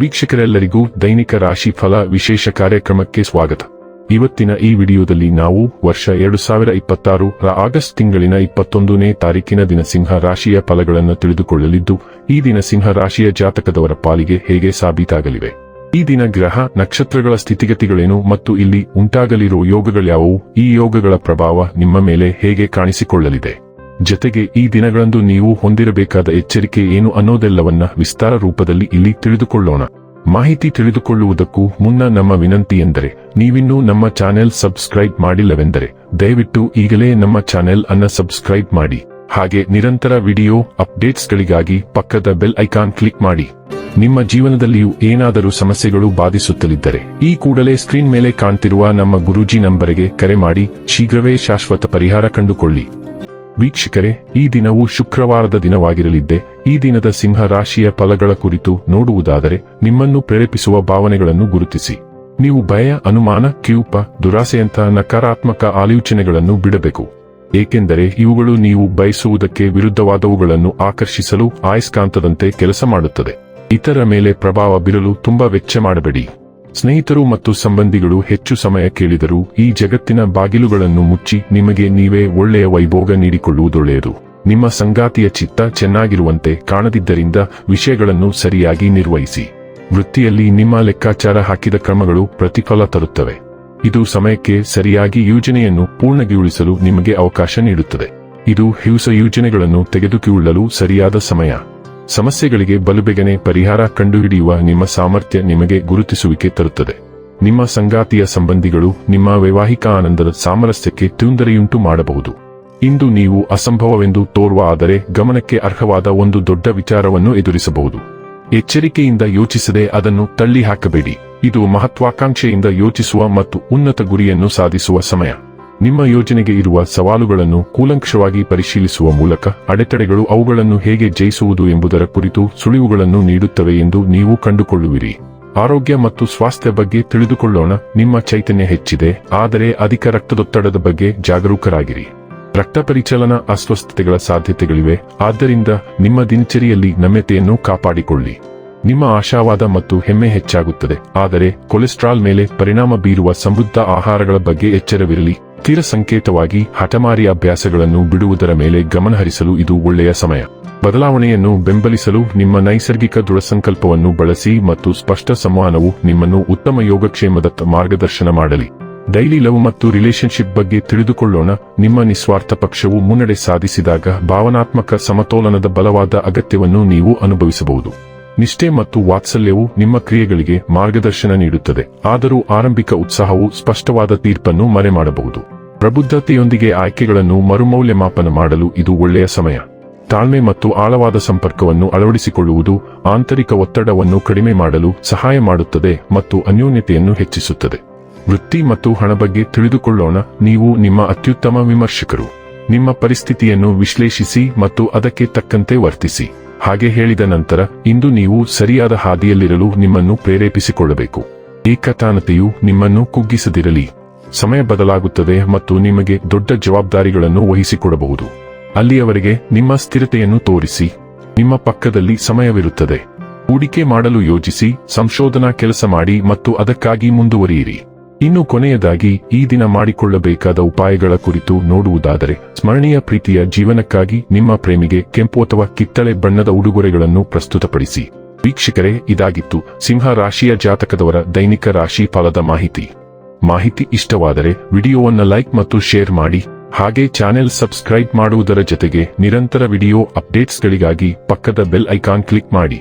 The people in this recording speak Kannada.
ವೀಕ್ಷಕರೆಲ್ಲರಿಗೂ ದೈನಿಕ ರಾಶಿ ಫಲ ವಿಶೇಷ ಕಾರ್ಯಕ್ರಮಕ್ಕೆ ಸ್ವಾಗತ. ಇವತ್ತಿನ ಈ ವಿಡಿಯೋದಲ್ಲಿ ನಾವು ವರ್ಷ 2026 ರ ಆಗಸ್ಟ್ ತಿಂಗಳಿನ 21ನೇ ತಾರೀಕಿನ ದಿನ ಸಿಂಹ ರಾಶಿಯ ಫಲಗಳನ್ನು ತಿಳಿದುಕೊಳ್ಳಲಿದ್ದು, ಈ ದಿನ ಸಿಂಹ ರಾಶಿಯ ಜಾತಕದವರ ಪಾಲಿಗೆ ಹೇಗೆ ಸಾಬೀತಾಗಲಿವೆ, ಈ ದಿನ ಗ್ರಹ ನಕ್ಷತ್ರಗಳ ಸ್ಥಿತಿಗತಿಗಳೇನು ಮತ್ತು ಇಲ್ಲಿ ಉಂಟಾಗಲಿರುವ ಯೋಗಗಳ್ಯಾವುವು, ಈ ಯೋಗಗಳ ಪ್ರಭಾವ ನಿಮ್ಮ ಮೇಲೆ ಹೇಗೆ ಕಾಣಿಸಿಕೊಳ್ಳಲಿದೆ, ಜತೆಗೆ ಈ ದಿನಗಳಂದು ನೀವು ಹೊಂದಿರಬೇಕಾದ ಎಚ್ಚರಿಕೆ ಏನು ಅನ್ನೋದೆಲ್ಲವನ್ನ ವಿಸ್ತಾರ ರೂಪದಲ್ಲಿ ಇಲ್ಲಿ ತಿಳಿದುಕೊಳ್ಳೋಣ. ಮಾಹಿತಿ ತಿಳಿದುಕೊಳ್ಳುವುದಕ್ಕೂ ಮುನ್ನ ನಮ್ಮ ವಿನಂತಿ ಎಂದರೆ, ನೀವಿನ್ನೂ ನಮ್ಮ ಚಾನೆಲ್ ಸಬ್ಸ್ಕ್ರೈಬ್ ಮಾಡಿಲ್ಲವೆಂದರೆ ದಯವಿಟ್ಟು ಈಗಲೇ ನಮ್ಮ ಚಾನೆಲ್ ಅನ್ನ ಸಬ್ಸ್ಕ್ರೈಬ್ ಮಾಡಿ. ಹಾಗೆ ನಿರಂತರ ವಿಡಿಯೋ ಅಪ್ಡೇಟ್ಸ್ಗಳಿಗಾಗಿ ಪಕ್ಕದ ಬೆಲ್ ಐಕಾನ್ ಕ್ಲಿಕ್ ಮಾಡಿ. ನಿಮ್ಮ ಜೀವನದಲ್ಲಿಯೂ ಏನಾದರೂ ಸಮಸ್ಯೆಗಳು ಬಾಧಿಸುತ್ತಲಿದ್ದರೆ ಈ ಕೂಡಲೇ ಸ್ಕ್ರೀನ್ ಮೇಲೆ ಕಾಣ್ತಿರುವ ನಮ್ಮ ಗುರೂಜಿ ನಂಬರಿಗೆ ಕರೆ ಮಾಡಿ ಶೀಘ್ರವೇ ಶಾಶ್ವತ ಪರಿಹಾರ ಕಂಡುಕೊಳ್ಳಿ. ವೀಕ್ಷಕರೇ, ಈ ದಿನವು ಶುಕ್ರವಾರದ ದಿನವಾಗಿರಲಿದ್ದೆ. ಈ ದಿನದ ಸಿಂಹ ರಾಶಿಯ ಫಲಗಳ ಕುರಿತು ನೋಡುವುದಾದರೆ, ನಿಮ್ಮನ್ನು ಪ್ರೇರೇಪಿಸುವ ಭಾವನೆಗಳನ್ನು ಗುರುತಿಸಿ. ನೀವು ಭಯ, ಅನುಮಾನ, ಕಿರುಪ, ದುರಾಸೆಯಂತಹ ನಕಾರಾತ್ಮಕ ಆಲೋಚನೆಗಳನ್ನು ಬಿಡಬೇಕು. ಏಕೆಂದರೆ ಇವುಗಳು ನೀವು ಬಯಸುವುದಕ್ಕೆ ವಿರುದ್ಧವಾದವುಗಳನ್ನು ಆಕರ್ಷಿಸಲು ಆಯಸ್ಕಾಂತದಂತೆ ಕೆಲಸ ಮಾಡುತ್ತದೆ. ಇತರ ಮೇಲೆ ಪ್ರಭಾವ ಬೀರಲು ತುಂಬಾ ವೆಚ್ಚ ಮಾಡಬೇಡಿ. ಸ್ನೇಹಿತರು ಮತ್ತು ಸಂಬಂಧಿಗಳು ಹೆಚ್ಚು ಸಮಯ ಕೇಳಿದರೂ ಈ ಜಗತ್ತಿನ ಬಾಗಿಲುಗಳನ್ನು ಮುಚ್ಚಿ ನಿಮಗೆ ನೀವೇ ಒಳ್ಳೆಯ ವೈಭೋಗ ನೀಡಿಕೊಳ್ಳುವುದೊಳ್ಳೆಯದು. ನಿಮ್ಮ ಸಂಗಾತಿಯ ಚಿತ್ತ ಚೆನ್ನಾಗಿರುವಂತೆ ಕಾಣದಿದ್ದರಿಂದ ವಿಷಯಗಳನ್ನು ಸರಿಯಾಗಿ ನಿರ್ವಹಿಸಿ. ವೃತ್ತಿಯಲ್ಲಿ ನಿಮ್ಮ ಲೆಕ್ಕಾಚಾರ ಹಾಕಿದ ಕ್ರಮಗಳು ಪ್ರತಿಫಲ ತರುತ್ತವೆ. ಇದು ಸಮಯಕ್ಕೆ ಸರಿಯಾಗಿ ಯೋಜನೆಯನ್ನು ಪೂರ್ಣಗೊಳಿಸಲು ನಿಮಗೆ ಅವಕಾಶ ನೀಡುತ್ತದೆ. ಇದು ಹೊಸ ಯೋಜನೆಗಳನ್ನು ತೆಗೆದುಕೊಳ್ಳಲು ಸರಿಯಾದ ಸಮಯ. ಸಮಸ್ಯೆಗಳಿಗೆ ಬಲುಬೇಗನೆ ಪರಿಹಾರ ಕಂಡುಹಿಡಿಯುವ ನಿಮ್ಮ ಸಾಮರ್ಥ್ಯ ನಿಮಗೆ ಗುರುತಿಸುವಿಕೆ ತರುತ್ತದೆ. ನಿಮ್ಮ ಸಂಗಾತಿಯ ಸಂಬಂಧಿಗಳು ನಿಮ್ಮ ವೈವಾಹಿಕ ಆನಂದದ ಸಾಮರಸ್ಯಕ್ಕೆ ತೊಂದರೆಯುಂಟು ಮಾಡಬಹುದು. ಇಂದು ನೀವು ಅಸಂಭವವೆಂದು ತೋರುವ ಆದರೆ ಗಮನಕ್ಕೆ ಅರ್ಹವಾದ ಒಂದು ದೊಡ್ಡ ವಿಚಾರವನ್ನು ಎದುರಿಸಬಹುದು. ಎಚ್ಚರಿಕೆಯಿಂದ ಯೋಚಿಸದೆ ಅದನ್ನು ತಳ್ಳಿ ಹಾಕಬೇಡಿ. ಇದು ಮಹತ್ವಾಕಾಂಕ್ಷೆಯಿಂದ ಯೋಚಿಸುವ ಮತ್ತು ಉನ್ನತ ಗುರಿಯನ್ನು ಸಾಧಿಸುವ ಸಮಯ. ನಿಮ್ಮ ಯೋಜನೆಗೆ ಇರುವ ಸವಾಲುಗಳನ್ನು ಕೂಲಂಕಷವಾಗಿ ಪರಿಶೀಲಿಸುವ ಮೂಲಕ ಅಡೆತಡೆಗಳು ಅವುಗಳನ್ನು ಹೇಗೆ ಜಯಿಸುವುದು ಎಂಬುದರ ಕುರಿತು ಸುಳಿವುಗಳನ್ನು ನೀಡುತ್ತವೆ ಎಂದು ನೀವು ಕಂಡುಕೊಳ್ಳುವಿರಿ. ಆರೋಗ್ಯ ಮತ್ತು ಸ್ವಾಸ್ಥ್ಯ ಬಗ್ಗೆ ತಿಳಿದುಕೊಳ್ಳೋಣ. ನಿಮ್ಮ ಚೈತನ್ಯ ಹೆಚ್ಚಿದೆ, ಆದರೆ ಅಧಿಕ ರಕ್ತದೊತ್ತಡದ ಬಗ್ಗೆ ಜಾಗರೂಕರಾಗಿರಿ. ರಕ್ತ ಪರಿಚಲನಾ ಅಸ್ವಸ್ಥತೆಗಳ ಸಾಧ್ಯತೆಗಳಿವೆ, ಆದ್ದರಿಂದ ನಿಮ್ಮ ದಿನಚರಿಯಲ್ಲಿ ನಮ್ಯತೆಯನ್ನು ಕಾಪಾಡಿಕೊಳ್ಳಿ. ನಿಮ್ಮ ಆಶಾವಾದ ಮತ್ತು ಹೆಮ್ಮೆ ಹೆಚ್ಚಾಗುತ್ತದೆ, ಆದರೆ ಕೊಲೆಸ್ಟ್ರಾಲ್ ಮೇಲೆ ಪರಿಣಾಮ ಬೀರುವ ಸಮೃದ್ಧ ಆಹಾರಗಳ ಬಗ್ಗೆ ಎಚ್ಚರವಿರಲಿ. ಸ್ಥಿರ ಸಂಕೇತವಾಗಿ ಹಠಮಾರಿ ಅಭ್ಯಾಸಗಳನ್ನು ಬಿಡುವುದರ ಮೇಲೆ ಗಮನಹರಿಸಲು ಇದು ಒಳ್ಳೆಯ ಸಮಯ. ಬದಲಾವಣೆಯನ್ನು ಬೆಂಬಲಿಸಲು ನಿಮ್ಮ ನೈಸರ್ಗಿಕ ದೃಢಸಂಕಲ್ಪವನ್ನು ಬಳಸಿ ಮತ್ತು ಸ್ಪಷ್ಟ ಸಂವಹನವು ನಿಮ್ಮನ್ನು ಉತ್ತಮ ಯೋಗಕ್ಷೇಮದತ್ತ ಮಾರ್ಗದರ್ಶನ ಮಾಡಲಿ. ಡೈಲಿ ಲವ್ ಮತ್ತು ರಿಲೇಶನ್ಶಿಪ್ ಬಗ್ಗೆ ತಿಳಿದುಕೊಳ್ಳೋಣ. ನಿಮ್ಮ ನಿಸ್ವಾರ್ಥ ಪಕ್ಷವು ಮುನ್ನಡೆ ಸಾಧಿಸಿದಾಗ ಭಾವನಾತ್ಮಕ ಸಮತೋಲನದ ಬಲವಾದ ಅಗತ್ಯವನ್ನು ನೀವು ಅನುಭವಿಸಬಹುದು. ನಿಷ್ಠೆ ಮತ್ತು ವಾತ್ಸಲ್ಯವು ನಿಮ್ಮ ಕ್ರಿಯೆಗಳಿಗೆ ಮಾರ್ಗದರ್ಶನ ನೀಡುತ್ತದೆ, ಆದರೂ ಆರಂಭಿಕ ಉತ್ಸಾಹವು ಸ್ಪಷ್ಟವಾದ ತೀರ್ಪನ್ನು ಮರೆಮಾಡಬಹುದು. ಪ್ರಬುದ್ಧತೆಯೊಂದಿಗೆ ಆಯ್ಕೆಗಳನ್ನು ಮರುಮೌಲ್ಯಮಾಪನ ಮಾಡಲು ಇದು ಒಳ್ಳೆಯ ಸಮಯ. ತಾಳ್ಮೆ ಮತ್ತು ಆಳವಾದ ಸಂಪರ್ಕವನ್ನು ಅಳವಡಿಸಿಕೊಳ್ಳುವುದು ಆಂತರಿಕ ಒತ್ತಡವನ್ನು ಕಡಿಮೆ ಮಾಡಲು ಸಹಾಯ ಮಾಡುತ್ತದೆ ಮತ್ತು ಅನ್ಯೋನ್ಯತೆಯನ್ನು ಹೆಚ್ಚಿಸುತ್ತದೆ. ವೃತ್ತಿ ಮತ್ತು ಹಣ ಬಗ್ಗೆ ತಿಳಿದುಕೊಳ್ಳೋಣ. ನೀವು ನಿಮ್ಮ ಅತ್ಯುತ್ತಮ ವಿಮರ್ಶಕರು. ನಿಮ್ಮ ಪರಿಸ್ಥಿತಿಯನ್ನು ವಿಶ್ಲೇಷಿಸಿ ಮತ್ತು ಅದಕ್ಕೆ ತಕ್ಕಂತೆ ವರ್ತಿಸಿ. ಹಾಗೆ ಹೇಳಿದ ನಂತರ, ಇಂದು ನೀವು ಸರಿಯಾದ ಹಾದಿಯಲ್ಲಿರಲು ನಿಮ್ಮನ್ನು ಪ್ರೇರೇಪಿಸಿಕೊಳ್ಳಬೇಕು. ಏಕತಾನತೆಯು ನಿಮ್ಮನ್ನು ಕುಗ್ಗಿಸದಿರಲಿ. ಸಮಯ ಬದಲಾಗುತ್ತದೆ ಮತ್ತು ನಿಮಗೆ ದೊಡ್ಡ ಜವಾಬ್ದಾರಿಗಳನ್ನು ವಹಿಸಿಕೊಡಬಹುದು. ಅಲ್ಲಿಯವರೆಗೆ ನಿಮ್ಮ ಸ್ಥಿರತೆಯನ್ನು ತೋರಿಸಿ. ನಿಮ್ಮ ಪಕ್ಕದಲ್ಲಿ ಸಮಯವಿರುತ್ತದೆ. ಹೂಡಿಕೆ ಮಾಡಲು ಯೋಜಿಸಿ, ಸಂಶೋಧನಾ ಕೆಲಸ ಮಾಡಿ ಮತ್ತು ಅದಕ್ಕಾಗಿ ಮುಂದುವರಿಯಿರಿ. ಇನ್ನು ಕೊನೆಯದಾಗಿ, ಈ ದಿನ ಮಾಡಿಕೊಳ್ಳಬೇಕಾದ ಉಪಾಯಗಳ ಕುರಿತು ನೋಡುವುದಾದರೆ, ಸ್ಮರಣೀಯ ಪ್ರೀತಿಯ ಜೀವನಕ್ಕಾಗಿ ನಿಮ್ಮ ಪ್ರೇಮಿಗೆ ಕೆಂಪು ಅಥವಾ ಕಿತ್ತಳೆ ಬಣ್ಣದ ಉಡುಗೊರೆಗಳನ್ನು ಪ್ರಸ್ತುತಪಡಿಸಿ. ವೀಕ್ಷಕರೇ, ಇದಾಗಿತ್ತು ಸಿಂಹ ರಾಶಿಯ ಜಾತಕದವರ ದೈನಿಕ ರಾಶಿ ಫಲದ ಮಾಹಿತಿ ಇಷ್ಟವಾದರೆ ವಿಡಿಯೋವನ್ನು ಲೈಕ್ ಮತ್ತು ಶೇರ್ ಮಾಡಿ. ಹಾಗೆ ಚಾನೆಲ್ ಸಬ್ಸ್ಕ್ರೈಬ್ ಮಾಡುವುದರ ಜೊತೆಗೆ ನಿರಂತರ ವಿಡಿಯೋ ಅಪ್ಡೇಟ್ಸ್ಗಳಿಗಾಗಿ ಪಕ್ಕದ ಬೆಲ್ ಐಕಾನ್ ಕ್ಲಿಕ್ ಮಾಡಿ.